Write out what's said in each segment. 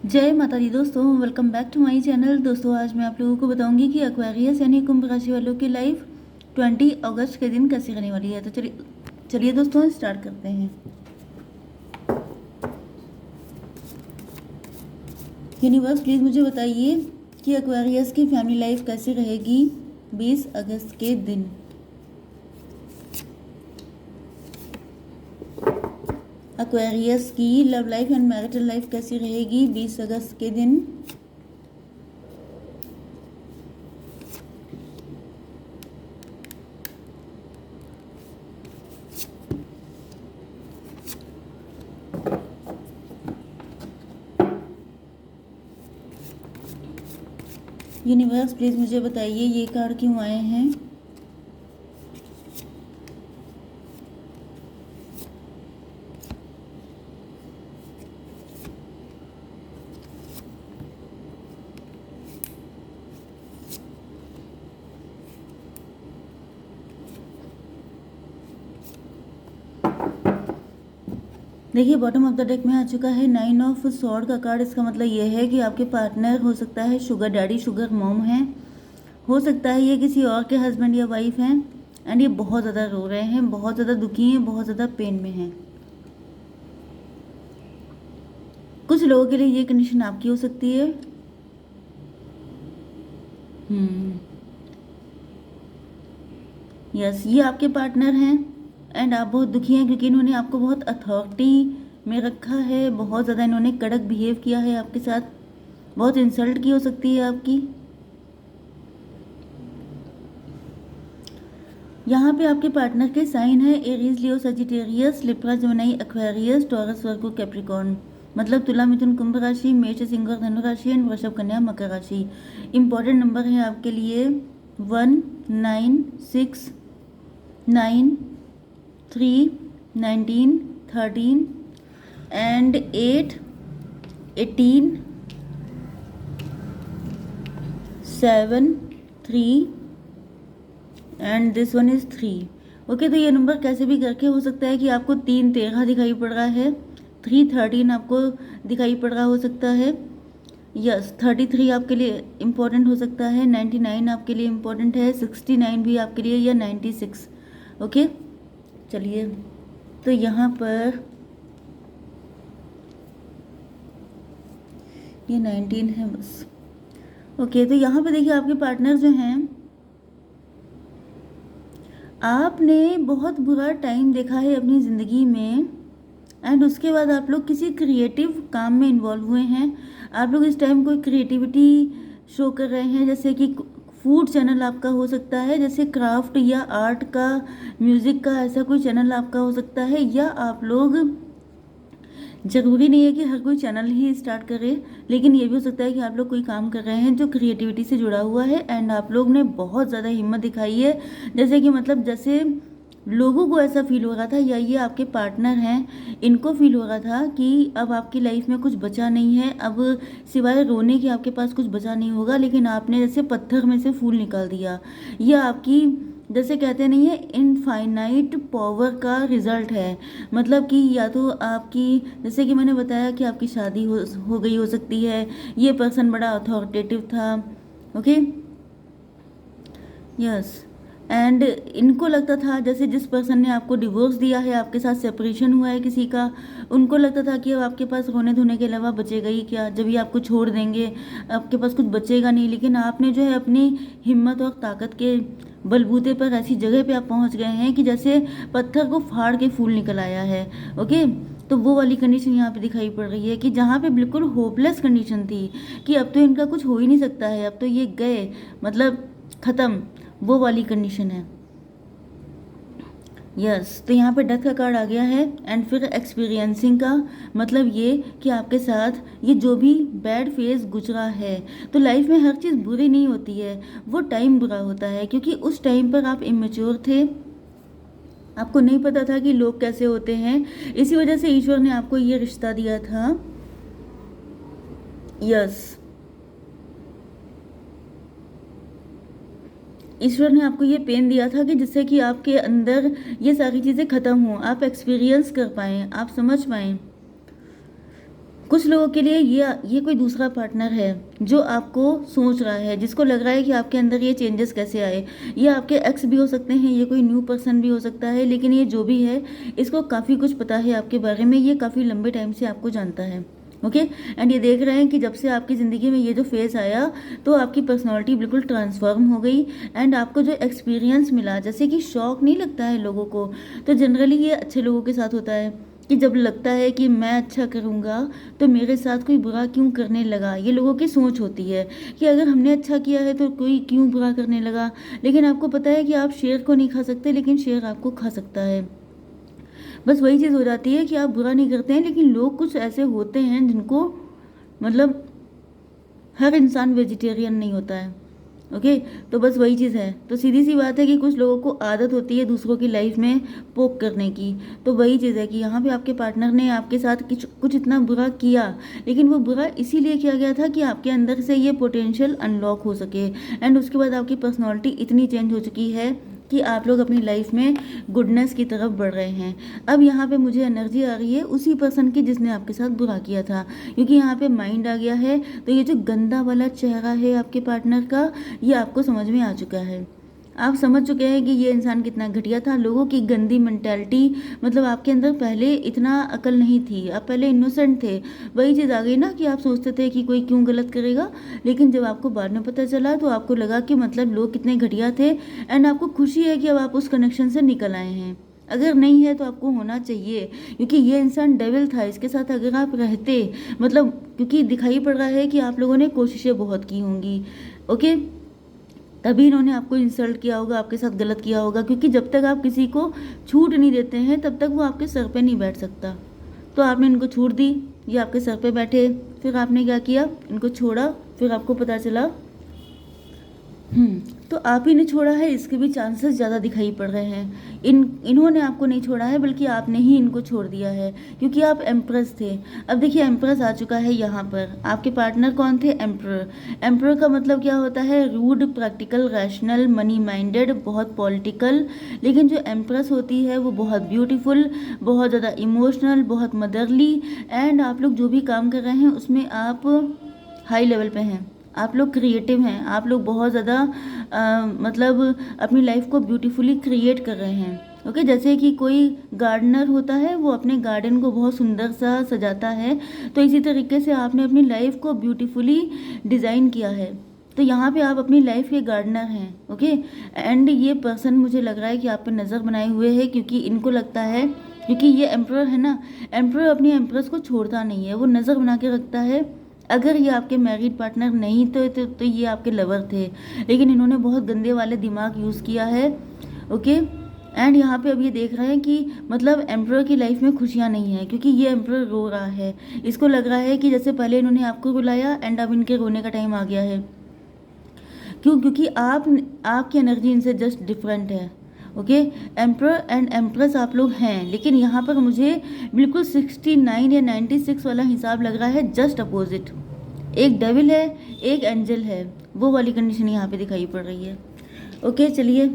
जय माता दी दोस्तों, welcome back to my channel. दोस्तों आज मैं आप लोगों को बताऊंगी कि एक्वेरियस यानी कुंभ राशि वालों की लाइफ 20 अगस्त के दिन कैसी रहने वाली है। तो चलिए चलिए दोस्तों स्टार्ट करते हैं। यूनिवर्स प्लीज़ मुझे बताइए कि एक्वेरियस की फैमिली लाइफ कैसी रहेगी 20 अगस्त के दिन। एक्वेरियस की love life and marital life कैसी रहेगी 20 अगस्त के दिन। यूनिवर्स प्लीज़ मुझे बताइए ये कार्ड क्यों आए हैं। देखिए बॉटम ऑफ द डेक में आ चुका है 9 ऑफ सॉर्ड का कार्ड। इसका मतलब ये है कि आपके पार्टनर हो सकता है शुगर डैडी शुगर मॉम है, हो सकता है ये किसी और के हस्बैंड या वाइफ हैं एंड ये बहुत ज़्यादा रो रहे हैं, बहुत ज़्यादा दुखी हैं, बहुत ज़्यादा पेन में हैं। कुछ लोगों के लिए ये कंडीशन आपकी हो सकती है। यस, ये आपके पार्टनर हैं एंड आप बहुत दुखी हैं क्योंकि इन्होंने आपको बहुत अथॉरिटी में रखा है, बहुत ज़्यादा इन्होंने कड़क बिहेव किया है आपके साथ, बहुत इंसल्ट की हो सकती है आपकी। यहाँ पे आपके पार्टनर के साइन है Aries, Leo, Sagittarius, Libra, Gemini, Aquarius, Taurus, Virgo, Capricorn. मतलब तुला, मिथुन, कुंभ राशि, मेष, सिंह और धनु राशि एंड वृषभ, कन्या, मकर राशि। इंपॉर्टेंट नंबर है आपके लिए 1, 9, 6, 9, 3, 19, 13 and 8, 18, 7, 3 and this one is 3। Okay, तो ये नंबर कैसे भी करके हो सकता है कि आपको 3, 13 दिखाई पड़ रहा है, 3, 13 आपको दिखाई पड़ रहा हो सकता है। यस, 33 आपके लिए इम्पोर्टेंट हो सकता है, 99 आपके लिए इम्पोर्टेंट है, 69 भी आपके लिए, या 96। ओके चलिए, तो यहाँ पर ये 19 है बस। ओके, तो यहाँ पे देखिए आपके पार्टनर जो हैं, आपने बहुत बुरा टाइम देखा है अपनी ज़िंदगी में एंड उसके बाद आप लोग किसी क्रिएटिव काम में इन्वॉल्व हुए हैं। आप लोग इस टाइम कोई क्रिएटिविटी शो कर रहे हैं, जैसे कि फूड चैनल आपका हो सकता है, जैसे क्राफ्ट या आर्ट का, म्यूज़िक का, ऐसा कोई चैनल आपका हो सकता है। या आप लोग, ज़रूरी नहीं है कि हर कोई चैनल ही स्टार्ट करे, लेकिन ये भी हो सकता है कि आप लोग कोई काम कर रहे हैं जो क्रिएटिविटी से जुड़ा हुआ है एंड आप लोग ने बहुत ज़्यादा हिम्मत दिखाई है। जैसे कि मतलब जैसे लोगों को ऐसा फील हो रहा था, या ये आपके पार्टनर हैं, इनको फील हो रहा था कि अब आपकी लाइफ में कुछ बचा नहीं है, अब सिवाय रोने के आपके पास कुछ बचा नहीं होगा, लेकिन आपने जैसे पत्थर में से फूल निकाल दिया। यह आपकी, जैसे कहते नहीं है, इनफाइनाइट पावर का रिजल्ट है। मतलब कि या तो आपकी, जैसे कि मैंने बताया कि आपकी शादी हो गई हो सकती है, ये पर्सन बड़ा अथॉरिटेटिव था। ओके यस, एंड इनको लगता था जैसे जिस पर्सन ने आपको डिवोर्स दिया है, आपके साथ सेपरेशन हुआ है किसी का, उनको लगता था कि अब आपके पास रोने धोने के अलावा बचेगा ही क्या, जब ये आपको छोड़ देंगे आपके पास कुछ बचेगा नहीं। लेकिन आपने जो है अपनी हिम्मत और ताकत के बलबूते पर ऐसी जगह पे आप पहुंच गए हैं कि जैसे पत्थर को फाड़ के फूल निकल आया है। ओके, तो वो वाली कंडीशन यहाँ पे दिखाई पड़ रही है कि जहाँ पे बिल्कुल होपलेस कंडीशन थी कि अब तो इनका कुछ हो ही नहीं सकता है, अब तो ये गए, मतलब ख़त्म, वो वाली कंडीशन है। यस, तो यहाँ पे डेथ का कार्ड आ गया है एंड फिर एक्सपीरियंसिंग का मतलब ये कि आपके साथ ये जो भी बैड फेज गुजरा है, तो लाइफ में हर चीज़ बुरी नहीं होती है, वो टाइम बुरा होता है क्योंकि उस टाइम पर आप इमेच्योर थे, आपको नहीं पता था कि लोग कैसे होते हैं, इसी वजह से ईश्वर ने आपको ये रिश्ता दिया था। यस, ईश्वर ने आपको ये पेन दिया था कि जिससे कि आपके अंदर ये सारी चीज़ें ख़त्म हों, आप एक्सपीरियंस कर पाएँ, आप समझ पाएँ। कुछ लोगों के लिए ये कोई दूसरा पार्टनर है जो आपको सोच रहा है, जिसको लग रहा है कि आपके अंदर ये चेंजेस कैसे आए। ये आपके एक्स भी हो सकते हैं, ये कोई न्यू पर्सन भी हो सकता है, लेकिन ये जो भी है इसको काफ़ी कुछ पता है आपके बारे में, ये काफ़ी लंबे टाइम से आपको जानता है। ओके एंड ये देख रहे हैं कि जब से आपकी ज़िंदगी में ये जो फेज़ आया तो आपकी पर्सनालिटी बिल्कुल ट्रांसफॉर्म हो गई। एंड आपको जो एक्सपीरियंस मिला, जैसे कि शौक नहीं लगता है लोगों को, तो जनरली ये अच्छे लोगों के साथ होता है कि जब लगता है कि मैं अच्छा करूँगा तो मेरे साथ कोई बुरा क्यों करने लगा। ये लोगों की सोच होती है कि अगर हमने अच्छा किया है तो कोई क्यों बुरा करने लगा। लेकिन आपको पता है कि आप शेर को नहीं खा सकते, लेकिन शेर आपको खा सकता है। बस वही चीज़ हो जाती है कि आप बुरा नहीं करते हैं, लेकिन लोग कुछ ऐसे होते हैं जिनको, मतलब हर इंसान वेजिटेरियन नहीं होता है। ओके तो बस वही चीज़ है। तो सीधी सी बात है कि कुछ लोगों को आदत होती है दूसरों की लाइफ में पोक करने की। तो वही चीज़ है कि यहाँ पे आपके पार्टनर ने आपके साथ कुछ इतना बुरा किया, लेकिन वो बुरा इसीलिए किया गया था कि आपके अंदर से ये पोटेंशियल अनलॉक हो सके। एंड उसके बाद आपकी पर्सनैलिटी इतनी चेंज हो चुकी है कि आप लोग अपनी लाइफ में गुडनेस की तरफ बढ़ रहे हैं। अब यहाँ पे मुझे एनर्जी आ रही है उसी पर्सन की जिसने आपके साथ बुरा किया था, क्योंकि यहाँ पे माइंड आ गया है। तो ये जो गंदा वाला चेहरा है आपके पार्टनर का, ये आपको समझ में आ चुका है। आप समझ चुके हैं कि ये इंसान कितना घटिया था। लोगों की गंदी मेंटालिटी, मतलब आपके अंदर पहले इतना अकल नहीं थी, आप पहले इनोसेंट थे। वही चीज़ आ गई ना कि आप सोचते थे कि कोई क्यों गलत करेगा, लेकिन जब आपको बाद में पता चला तो आपको लगा कि मतलब लोग कितने घटिया थे। एंड आपको खुशी है कि अब आप उस कनेक्शन से निकल आए हैं। अगर नहीं है तो आपको होना चाहिए, क्योंकि ये इंसान डेविल था। इसके साथ अगर आप रहते, मतलब क्योंकि दिखाई पड़ रहा है कि आप लोगों ने कोशिशें बहुत की होंगी। ओके तभी इन्होंने आपको इंसल्ट किया होगा, आपके साथ गलत किया होगा, क्योंकि जब तक आप किसी को छूट नहीं देते हैं तब तक वो आपके सर पे नहीं बैठ सकता। तो आपने इनको छूट दी, ये आपके सर पे बैठे, फिर आपने क्या किया, इनको छोड़ा, फिर आपको पता चला तो आप ही ने छोड़ा है, इसके भी चांसेस ज़्यादा दिखाई पड़ रहे हैं। इन्होंने आपको नहीं छोड़ा है, बल्कि आपने ही इनको छोड़ दिया है, क्योंकि आप एम्प्रेस थे। अब देखिए एम्प्रेस आ चुका है यहाँ पर। आपके पार्टनर कौन थे? एम्प्रर। एम्प्रर का मतलब क्या होता है? Rude, practical, rational, money minded, बहुत पॉलिटिकल। लेकिन जो एम्प्रेस होती है वो बहुत ब्यूटीफुल, बहुत ज़्यादा इमोशनल, बहुत मदरली। एंड आप लोग जो भी काम कर रहे हैं उसमें आप हाई लेवल पे हैं, आप लोग क्रिएटिव हैं, आप लोग बहुत ज़्यादा मतलब अपनी लाइफ को ब्यूटीफुली क्रिएट कर रहे हैं। ओके जैसे कि कोई गार्डनर होता है, वो अपने गार्डन को बहुत सुंदर सा सजाता है, तो इसी तरीके से आपने अपनी लाइफ को ब्यूटीफुली डिज़ाइन किया है। तो यहाँ पे आप अपनी लाइफ के गार्डनर हैं। ओके एंड ये पर्सन मुझे लग रहा है कि आप पे नज़र बनाए हुए है, क्योंकि इनको लगता है, क्योंकि ये एम्प्रर है ना, एम्प्रर अपनी एम्प्रेस को छोड़ता नहीं है, वो नज़र बना के रखता है। अगर ये आपके मैरिड पार्टनर नहीं तो ये आपके लवर थे, लेकिन इन्होंने बहुत गंदे वाले दिमाग यूज़ किया है। ओके एंड यहाँ पे अब ये देख रहे हैं कि मतलब एम्प्रर की लाइफ में खुशियाँ नहीं है, क्योंकि ये एम्प्रर रो रहा है। इसको लग रहा है कि जैसे पहले इन्होंने आपको रुलाया एंड अब इनके रोने का टाइम आ गया है। क्योंकि आपकी एनर्जी इनसे जस्ट डिफरेंट है। ओके एम्प्रर एंड एम्प्रेस आप लोग हैं, लेकिन यहाँ पर मुझे बिल्कुल 69 या 96 वाला हिसाब लग रहा है, जस्ट अपोजिट। एक डेविल है, एक एंजल है, वो वाली कंडीशन यहाँ पे दिखाई पड़ रही है। ओके चलिए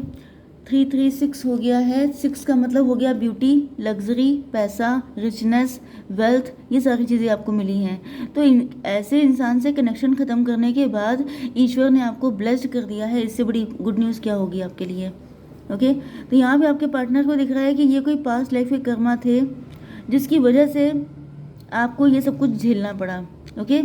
336 हो गया है। 6 का मतलब हो गया ब्यूटी, लग्जरी, पैसा, रिचनेस, वेल्थ, ये सारी चीज़ें आपको मिली हैं। तो ऐसे इंसान से कनेक्शन ख़त्म करने के बाद ईश्वर ने आपको ब्लेस्ड कर दिया है। इससे बड़ी गुड न्यूज़ क्या होगी आपके लिए? ओके तो यहाँ पे आपके पार्टनर को दिख रहा है कि ये कोई पास्ट लाइफ के कर्मा थे, जिसकी वजह से आपको ये सब कुछ झेलना पड़ा। ओके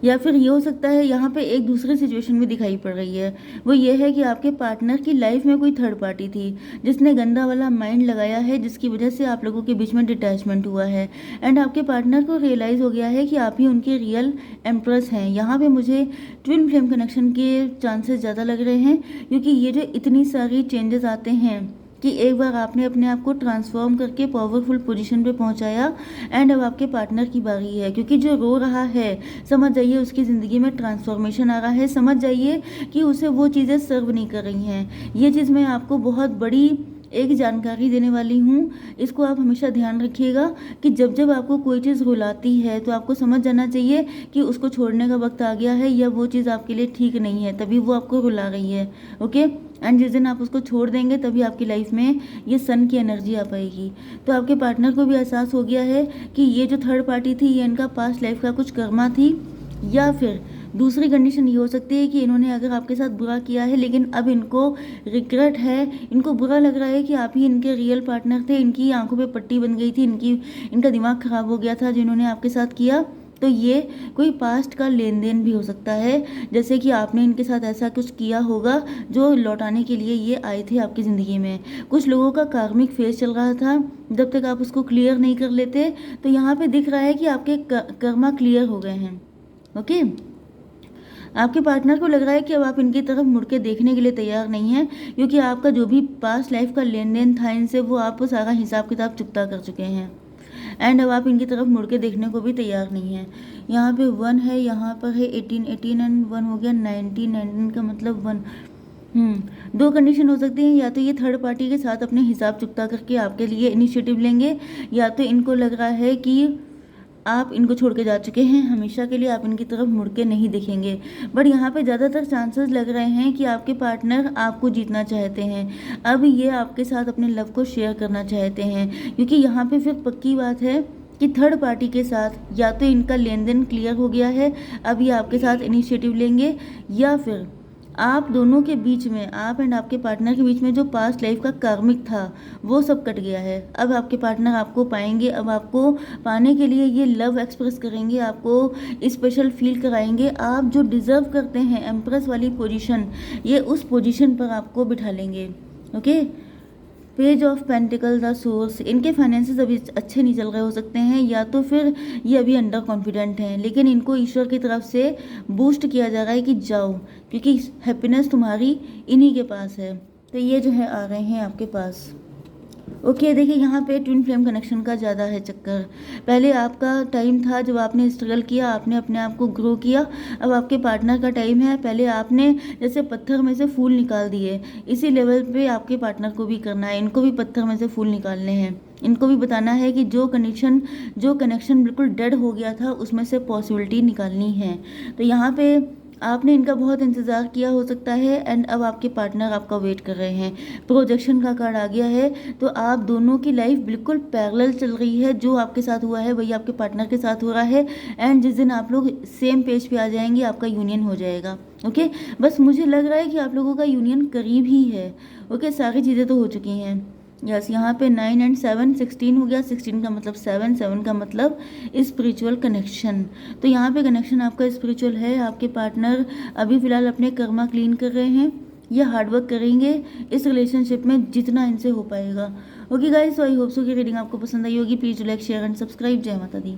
या फिर ये हो सकता है यहाँ पे एक दूसरी सिचुएशन भी दिखाई पड़ रही है, वो ये है कि आपके पार्टनर की लाइफ में कोई थर्ड पार्टी थी जिसने गंदा वाला माइंड लगाया है, जिसकी वजह से आप लोगों के बीच में डिटैचमेंट हुआ है। एंड आपके पार्टनर को रियलाइज़ हो गया है कि आप ही उनके रियल एम्प्रेस हैं। यहाँ पे मुझे ट्विन फ्लेम कनेक्शन के चांसेस ज़्यादा लग रहे हैं, क्योंकि ये जो इतनी सारी चेंजेस आते हैं कि एक बार आपने अपने आप को ट्रांसफॉर्म करके पावरफुल पोजीशन पे पहुंचाया, एंड अब आपके पार्टनर की बारी है। क्योंकि जो रो रहा है, समझ जाइए उसकी ज़िंदगी में ट्रांसफॉर्मेशन आ रहा है, समझ जाइए कि उसे वो चीज़ें सर्व नहीं कर रही हैं। ये चीज़ मैं आपको बहुत बड़ी एक जानकारी देने वाली हूँ, इसको आप हमेशा ध्यान रखिएगा कि जब जब आपको कोई चीज़ रुलाती है तो आपको समझ जाना चाहिए कि उसको छोड़ने का वक्त आ गया है, या वो चीज़ आपके लिए ठीक नहीं है, तभी वो आपको रुला रही है। ओके एंड जिस दिन आप उसको छोड़ देंगे तभी आपकी लाइफ में ये सन की एनर्जी आ पाएगी। तो आपके पार्टनर को भी एहसास हो गया है कि ये जो थर्ड पार्टी थी ये इनका पास्ट लाइफ का कुछ कर्मा थी, या फिर दूसरी कंडीशन ये हो सकती है कि इन्होंने अगर आपके साथ बुरा किया है लेकिन अब इनको रिग्रेट है, इनको बुरा लग रहा है कि आप ही इनके रियल पार्टनर थे, इनकी आंखों पे पट्टी बन गई थी, इनका दिमाग खराब हो गया था जिन्होंने आपके साथ किया। तो ये कोई पास्ट का लेन देन भी हो सकता है, जैसे कि आपने इनके साथ ऐसा कुछ किया होगा जो लौटाने के लिए ये आए थे आपकी ज़िंदगी में। कुछ लोगों का कार्मिक फेज चल रहा था, जब तक आप उसको क्लियर नहीं कर लेते। तो यहाँ पे दिख रहा है कि आपके कर्मा क्लियर हो गए हैं। ओके, आपके पार्टनर को लग रहा है कि अब आप इनकी तरफ मुड़ के देखने के लिए तैयार नहीं हैं, क्योंकि आपका जो भी पास्ट लाइफ का लेन देन था इनसे, वो आप सारा हिसाब किताब चुकता कर चुके हैं। एंड अब आप इनकी तरफ मुड़ के देखने को भी तैयार नहीं है। यहाँ पे 1 है, यहाँ पर है 18, 18 एंड 1 हो गया 19, 19 का मतलब 1। दो कंडीशन हो सकती हैं, या तो ये थर्ड पार्टी के साथ अपने हिसाब चुकता करके आपके लिए इनिशिएटिव लेंगे, या तो इनको लग रहा है कि आप इनको छोड़ के जा चुके हैं हमेशा के लिए, आप इनकी तरफ मुड़ के नहीं देखेंगे। बट यहाँ पे ज़्यादातर चांसेस लग रहे हैं कि आपके पार्टनर आपको जीतना चाहते हैं, अब ये आपके साथ अपने लव को शेयर करना चाहते हैं, क्योंकि यहाँ पे फिर पक्की बात है कि थर्ड पार्टी के साथ या तो इनका लेन देन क्लियर हो गया है, अब ये आपके साथ इनिशिएटिव लेंगे, या फिर आप दोनों के बीच में, आप एंड आपके पार्टनर के बीच में जो पास्ट लाइफ का कार्मिक था वो सब कट गया है। अब आपके पार्टनर आपको पाएंगे, अब आपको पाने के लिए ये लव एक्सप्रेस करेंगे, आपको स्पेशल फील कराएंगे। आप जो डिज़र्व करते हैं एम्प्रेस वाली पोजीशन, ये उस पोजीशन पर आपको बिठा लेंगे। Okay, page of pentacle the source, इनके फाइनेंसेस अभी अच्छे नहीं चल रहे हो सकते हैं, या तो फिर ये अभी अंडर कॉन्फिडेंट हैं, लेकिन इनको ईश्वर की तरफ से बूस्ट किया जा रहा है कि जाओ, क्योंकि हैप्पीनेस तुम्हारी इन्हीं के पास है। तो ये जो है आ रहे हैं आपके पास। ओके, देखिए यहाँ पे ट्विन फ्लेम कनेक्शन का ज़्यादा है चक्कर। पहले आपका टाइम था जब आपने स्ट्रगल किया, आपने अपने आप को ग्रो किया। अब आपके पार्टनर का टाइम है, पहले आपने जैसे पत्थर में से फूल निकाल दिए, इसी लेवल पे आपके पार्टनर को भी करना है। इनको भी पत्थर में से फूल निकालने हैं, इनको भी बताना है कि जो कनेक्शन बिल्कुल डेड हो गया था उसमें से पॉसिबिलिटी निकालनी है। तो यहाँ पे आपने इनका बहुत इंतज़ार किया हो सकता है, एंड अब आपके पार्टनर आपका वेट कर रहे हैं। प्रोजेक्शन का कार्ड आ गया है, तो आप दोनों की लाइफ बिल्कुल पैरेलल चल रही है। जो आपके साथ हुआ है वही आपके पार्टनर के साथ हो रहा है, एंड जिस दिन आप लोग सेम पेज पे आ जाएंगे आपका यूनियन हो जाएगा। ओके, बस मुझे लग रहा है कि आप लोगों का यूनियन करीब ही है। ओके, सारी चीज़ें तो हो चुकी हैं। यस, यहाँ पे 9 एंड 7, 16 हो गया। 16 का मतलब 7, 7 का मतलब स्पिरिचुअल कनेक्शन। तो यहाँ पे कनेक्शन आपका स्पिरिचुअल है। आपके पार्टनर अभी फ़िलहाल अपने कर्मा क्लीन कर रहे हैं, ये हार्डवर्क करेंगे इस रिलेशनशिप में जितना इनसे हो पाएगा। Okay guys, so I hope so कि रीडिंग आपको पसंद आई होगी। Please like, share and subscribe. जय माता दी।